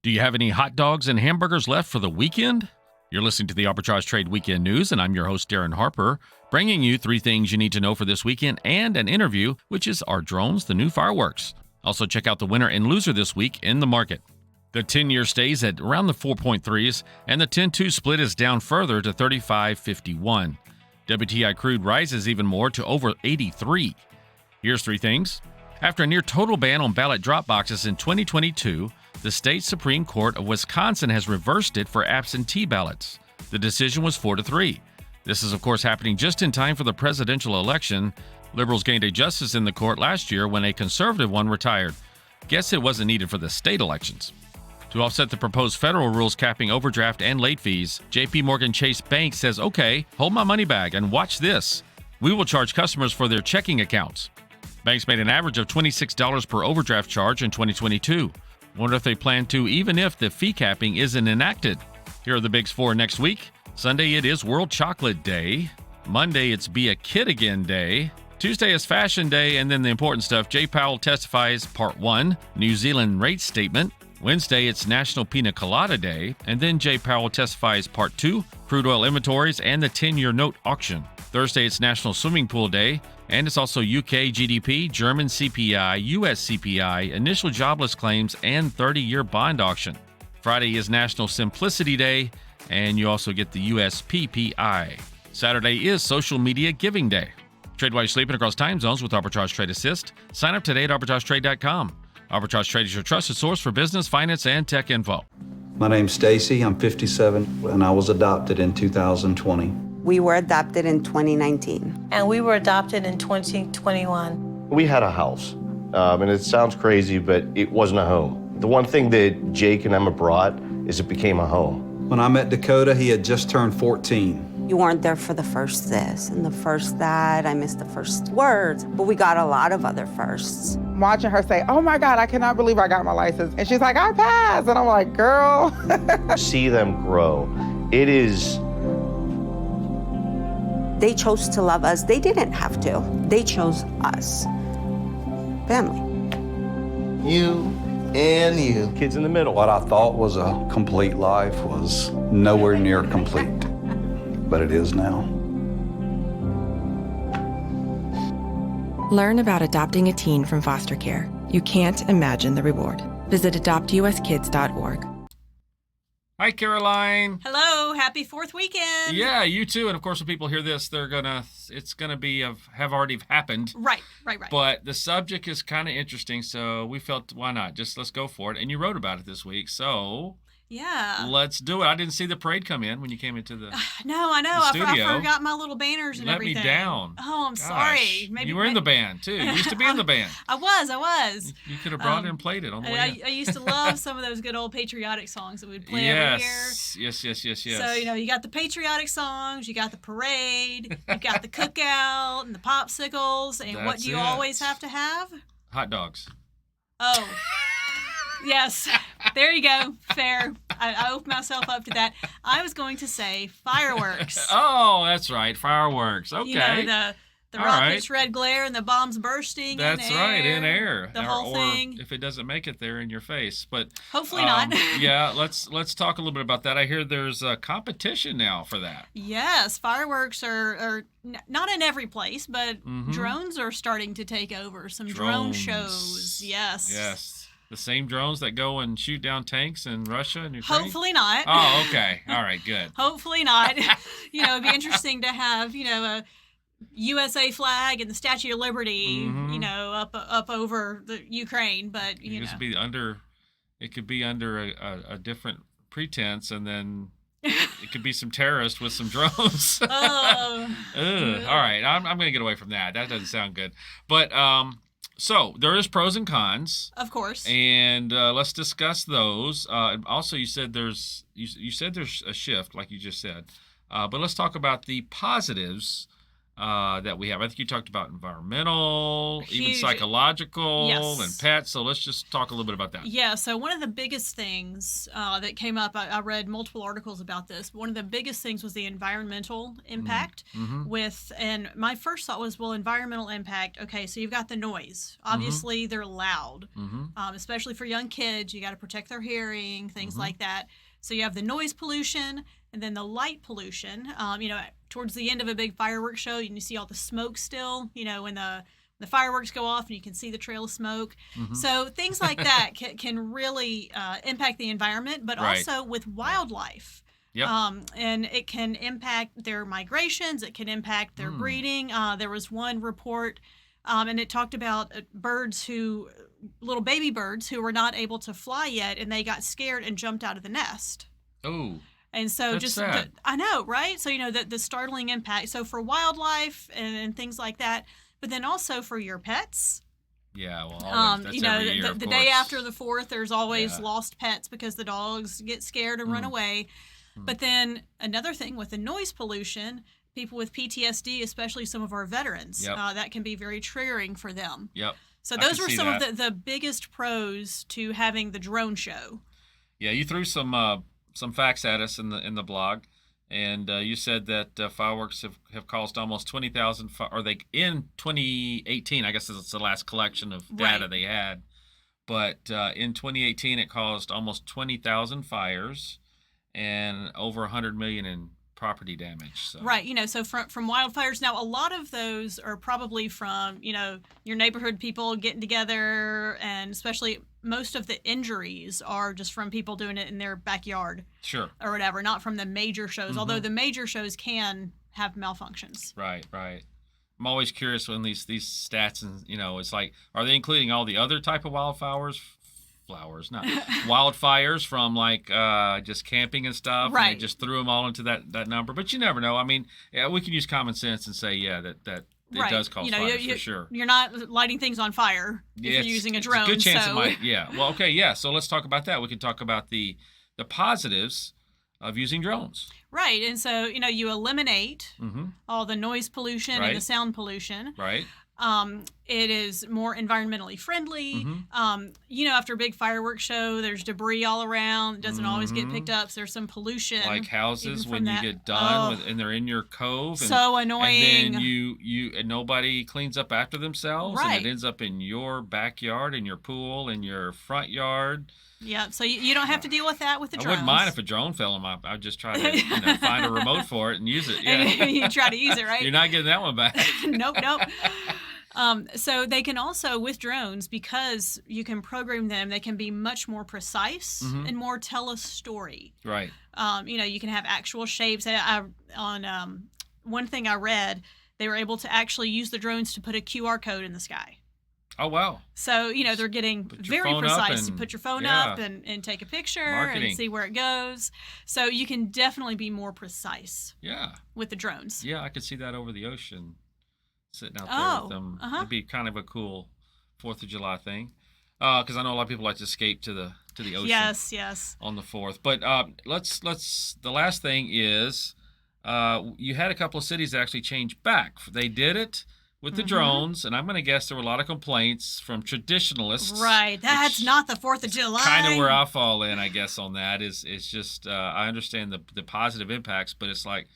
Do you have any hot dogs and hamburgers left for the weekend? You're listening to the Arbitrage Trade Weekend News, and I'm your host, Darin Harper, bringing you 3 things you need to know for this weekend and an interview, which is Are Drones the New Fireworks? Also, check out the winner and loser this week in the market. The 10-year stays at around the 4.3s, and the 10-2 split is down further to 35.51. WTI crude rises even more to over 83. Here's 3 things. After a near total ban on ballot drop boxes in 2022, the state Supreme Court of Wisconsin has reversed it for absentee ballots. The decision was 4-3. This is, of course, happening just in time for the presidential election. Liberals gained a justice in the court last year when a conservative one retired. Guess it wasn't needed for the state elections. To offset the proposed federal rules capping overdraft and late fees, JP Chase Bank says, okay, hold my money bag and watch this. We will charge customers for their checking accounts. Banks made an average of $26 per overdraft charge in 2022. Wonder if they plan to, even if the fee capping isn't enacted. Here are the Big 4 next week. Sunday, it is World Chocolate Day. Monday, it's Be a Kid Again Day. Tuesday is Fashion Day, and then the important stuff. Jay Powell testifies, Part 1, New Zealand rate statement. Wednesday, it's National Pina Colada Day, and then Jay Powell testifies, Part 2, crude oil inventories and the 10-year note auction. Thursday, it's National Swimming Pool Day, and it's also UK GDP, German CPI, US CPI, initial jobless claims, and 30-year bond auction. Friday is National Simplicity Day, and you also get the US PPI. Saturday is Social Media Giving Day. Trade while you're sleeping across time zones with Arbitrage Trade Assist. Sign up today at arbitragetrade.com. Arbitrage Trade is your trusted source for business, finance, and tech info. My name's Stacy. I'm 57, and I was adopted in 2020. We were adopted in 2019. And we were adopted in 2021. We had a house, and it sounds crazy, but it wasn't a home. The one thing that Jake and Emma brought is it became a home. When I met Dakota, he had just turned 14. You weren't there for the first this and the first that. I missed the first words, but we got a lot of other firsts. Watching her say, oh my God, I cannot believe I got my license. And she's like, I passed. And I'm like, girl. See them grow. It is... They chose to love us. They didn't have to. They chose us. Family. You and you. Kids in the middle. What I thought was a complete life was nowhere near complete, but it is now. Learn about adopting a teen from foster care. You can't imagine the reward. Visit adoptuskids.org. Hi, Caroline. Hello, happy 4th weekend. Yeah, you too. And of course, when people hear this, it's gonna be have already happened. Right. But the subject is kind of interesting, so we felt, why not? Just let's go for it. And you wrote about it this week, so yeah, let's do it. I didn't see the parade come in when you came into the No, I know. I forgot my little banners and everything. Let me down. Oh, I'm Gosh. sorry. Maybe you were in the band too. You used to be in the band. I was. You could have brought it and played it on the way. I used to love some of those good old patriotic songs that we'd play every year. Yes. So, you got the patriotic songs, you got the parade, you got the cookout and the popsicles, and what do you always have to have? Hot dogs. Oh. Yes, there you go. Fair. I opened myself up to that. I was going to say fireworks. Oh, that's right, fireworks. Okay. You know, the rocket's red glare and the bombs bursting That's in air. Right, in air. The whole thing. If it doesn't make it there in your face. But hopefully not. Yeah, let's talk a little bit about that. I hear there's a competition now for that. Yes, fireworks are not in every place, but drones are starting to take over. Some drone shows. Yes. The same drones that go and shoot down tanks in Russia and Ukraine? Hopefully not. Oh, okay. All right, good. Hopefully not. It'd be interesting to have, a USA flag and the Statue of Liberty, up over the Ukraine, but it could be under a different pretense, and then it could be some terrorist with some drones. Oh. All right, I'm going to get away from that. That doesn't sound good. But so there is pros and cons, of course, and let's discuss those. Also, you said there's a shift, like you just said, but let's talk about the positives that we have. I think you talked about environmental, even Huge. psychological, Yes. and pets. So let's just talk a little bit about that. Yeah, so one of the biggest things that came up, I read multiple articles about this. One of the biggest things was the environmental impact and my first thought was, well, environmental impact, okay, so you've got the noise. Obviously, they're loud, especially for young kids. You got to protect their hearing, things like that. So you have the noise pollution and then the light pollution. Towards the end of a big fireworks show, you see all the smoke still, when the fireworks go off and you can see the trail of smoke. So things like that can really impact the environment, but also with wildlife. Yep. And it can impact their migrations. It can impact their breeding. There was one report, and it talked about little baby birds who were not able to fly yet, and they got scared and jumped out of the nest. Oh. And so That's sad. I know, right? So, the startling impact. So for wildlife and things like that, but then also for your pets. Yeah, well, always, that's every year, the day after the 4th, there's always lost pets because the dogs get scared and run away. But then another thing with the noise pollution, people with PTSD, especially some of our veterans, that can be very triggering for them. Yep. So those were some of the biggest pros to having the drone show. Yeah, you threw some facts at us in the blog, and you said that fireworks have caused almost 20,000. In 2018? I guess it's the last collection of data they had, but in 2018 it caused almost 20,000 fires and over 100 million in property damage. So. Right, so from wildfires. Now, a lot of those are probably from, your neighborhood people getting together, and especially most of the injuries are just from people doing it in their backyard. Sure. Or whatever, not from the major shows, although the major shows can have malfunctions. Right. I'm always curious when these stats, and it's like, are they including all the other type of wildfires, from like just camping and stuff, right? And they just threw them all into that number. But you never know. I mean, we can use common sense and say, that it does cause fires for sure. You're not lighting things on fire if you're using a drone. It's a good chance it might. Yeah. Well, okay. Yeah. So let's talk about that. We can talk about the positives of using drones. Right. And so you eliminate all the noise pollution and the sound pollution. Right. It is more environmentally friendly. After a big fireworks show, there's debris all around. It doesn't always get picked up. So there's some pollution. Like houses when you get done and they're in your cove. So annoying. And then and nobody cleans up after themselves. Right. And it ends up in your backyard, in your pool, in your front yard. Yeah, so you don't have to deal with that with the drones. I wouldn't mind if a drone fell in my. I'd just try to find a remote for it and use it. Yeah. You try to use it, right? You're not getting that one back. Nope. So they can also, with drones, because you can program them, they can be much more precise and more tell a story. Right. You can have actual shapes. One thing I read, they were able to actually use the drones to put a QR code in the sky. Oh, wow. So, they're getting very precise. You put your phone up and take a picture and see where it goes. So you can definitely be more precise with the drones. Yeah, I could see that over the ocean, sitting out there with them. It'd be kind of a cool 4th of July thing. Because I know a lot of people like to escape to the ocean. Yes. On the 4th. But the last thing is you had a couple of cities that actually changed back. They did it with the drones, and I'm going to guess there were a lot of complaints from traditionalists. Right, that's not the 4th of July. Kind of where I fall in, I guess, on that is just I understand the positive impacts, but it's like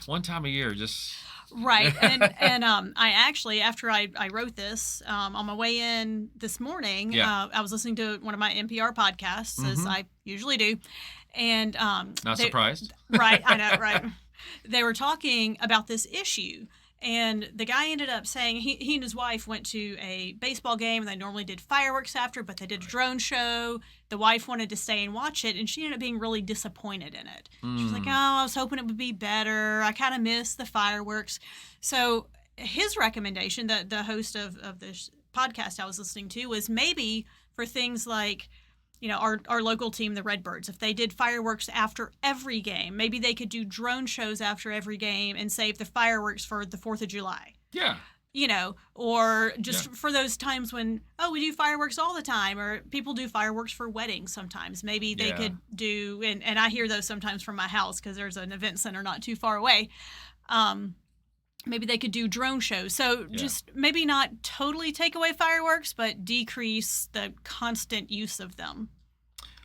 one time a year, just right. And I actually, after I wrote this on my way in this morning, I was listening to one of my NPR podcasts, as I usually do, and not surprised. Right, I know, right. They were talking about this issue. And the guy ended up saying he and his wife went to a baseball game, and they normally did fireworks after, but they did a drone show. The wife wanted to stay and watch it, and she ended up being really disappointed in it. She was like, I was hoping it would be better. I kind of missed the fireworks. So his recommendation, the host of this podcast I was listening to, was maybe for things like, our local team, the Redbirds, if they did fireworks after every game, maybe they could do drone shows after every game and save the fireworks for the 4th of July. Yeah. Or just for those times when, we do fireworks all the time, or people do fireworks for weddings sometimes. Maybe they could do, and I hear those sometimes from my house because there's an event center not too far away. maybe they could do drone shows. So just maybe not totally take away fireworks, but decrease the constant use of them.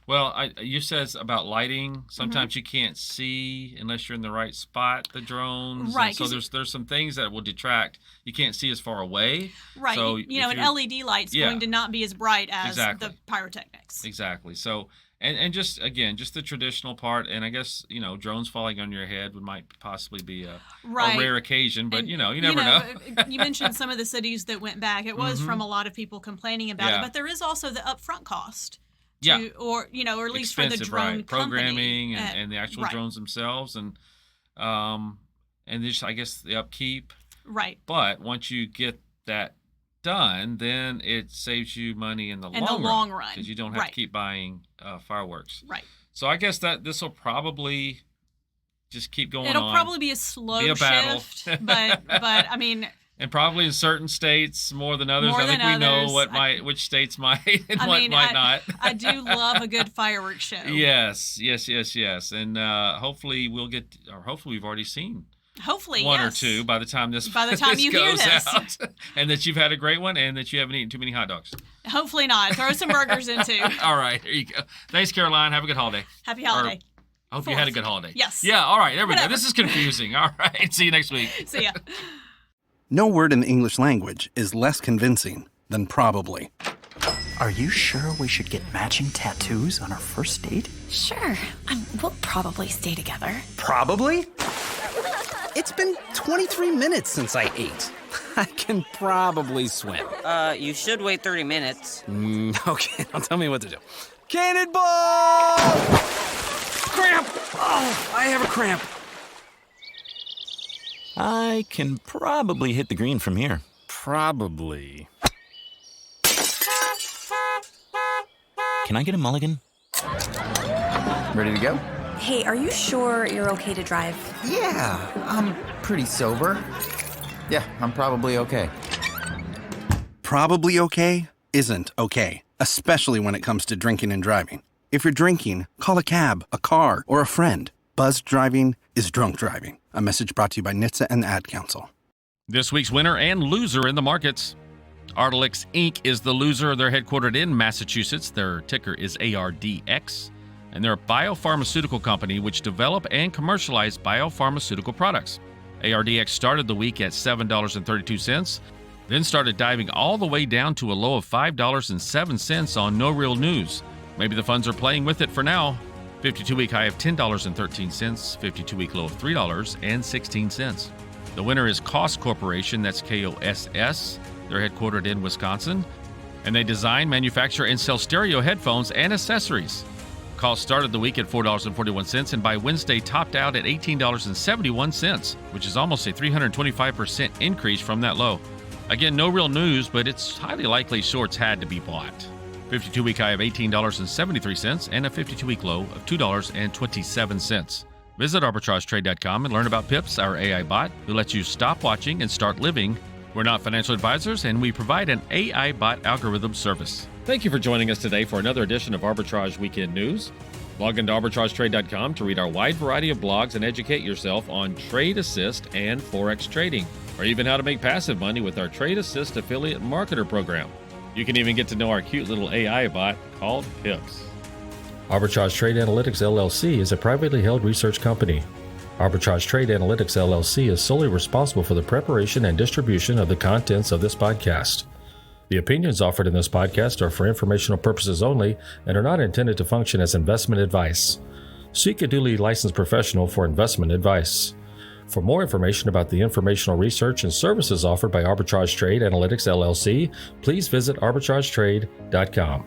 Well, you says about lighting. Sometimes you can't see unless you're in the right spot, the drones. Right. And so there's some things that will detract. You can't see as far away. Right. So an LED light's going to not be as bright as the pyrotechnics. Exactly. So and just again, just the traditional part, and I guess, drones falling on your head might possibly be a rare occasion, but you never know. You mentioned some of the cities that went back. It was from a lot of people complaining about it, but there is also the upfront cost. Or at least for the drone programming and the actual drones themselves, and just, I guess, the upkeep. Right. But once you get that done, then it saves you money in the long run because you don't have to keep buying fireworks. Right. So I guess that this will probably just keep going on. It'll probably be a slow shift, but I mean. And probably in certain states more than others. I think we know which states might and what might not. I do love a good fireworks show. Yes. And hopefully hopefully we've already seen one or two by the time this you goes hear this. out. And that you've had a great one and that you haven't eaten too many hot dogs. Hopefully not. Throw some burgers in too. All right, there you go. Thanks, Caroline. Have a good holiday. Happy holiday. I hope you had a good holiday. Yes. Yeah, all right, there we go. This is confusing. All right, see you next week. See ya. No word in the English language is less convincing than probably. Are you sure we should get matching tattoos on our first date? Sure. We'll probably stay together. Probably? It's been 23 minutes since I ate. I can probably swim. You should wait 30 minutes. Okay, now tell me what to do. Cannonball! Cramp! Oh, I have a cramp. I can probably hit the green from here. Probably. Can I get a mulligan? Ready to go? Hey, are you sure you're okay to drive? Yeah, I'm pretty sober. Yeah, I'm probably okay. Probably okay isn't okay, especially when it comes to drinking and driving. If you're drinking, call a cab, a car, or a friend. Buzzed driving is drunk driving. A message brought to you by NHTSA and the Ad Council. This week's winner and loser in the markets. Ardelyx Inc. is the loser. They're headquartered in Massachusetts. Their ticker is ARDX. And they're a biopharmaceutical company which develop and commercialize biopharmaceutical products. ARDX started the week at $7.32, then started diving all the way down to a low of $5.07 on No Real News. Maybe the funds are playing with it for now. 52-week high of $10.13, 52-week low of $3.16. The winner is Koss Corporation, that's KOSS. They're headquartered in Wisconsin, and they design, manufacture, and sell stereo headphones and accessories. Koss started the week at $4.41, and by Wednesday topped out at $18.71, which is almost a 325% increase from that low. Again, no real news, but it's highly likely shorts had to be bought. 52-week high of $18.73 and a 52-week low of $2.27. Visit arbitragetrade.com and learn about Pips, our AI bot, who lets you stop watching and start living. We're not financial advisors, and we provide an AI bot algorithm service. Thank you for joining us today for another edition of Arbitrage Weekend News. Log into arbitragetrade.com to read our wide variety of blogs and educate yourself on Trade Assist and Forex trading, or even how to make passive money with our Trade Assist Affiliate Marketer program. You can even get to know our cute little AI bot called Pips. Arbitrage Trade Analytics LLC is a privately held research company. Arbitrage Trade Analytics LLC is solely responsible for the preparation and distribution of the contents of this podcast. The opinions offered in this podcast are for informational purposes only and are not intended to function as investment advice. Seek a duly licensed professional for investment advice. For more information about the informational research and services offered by Arbitrage Trade Analytics LLC, please visit arbitragetrade.com.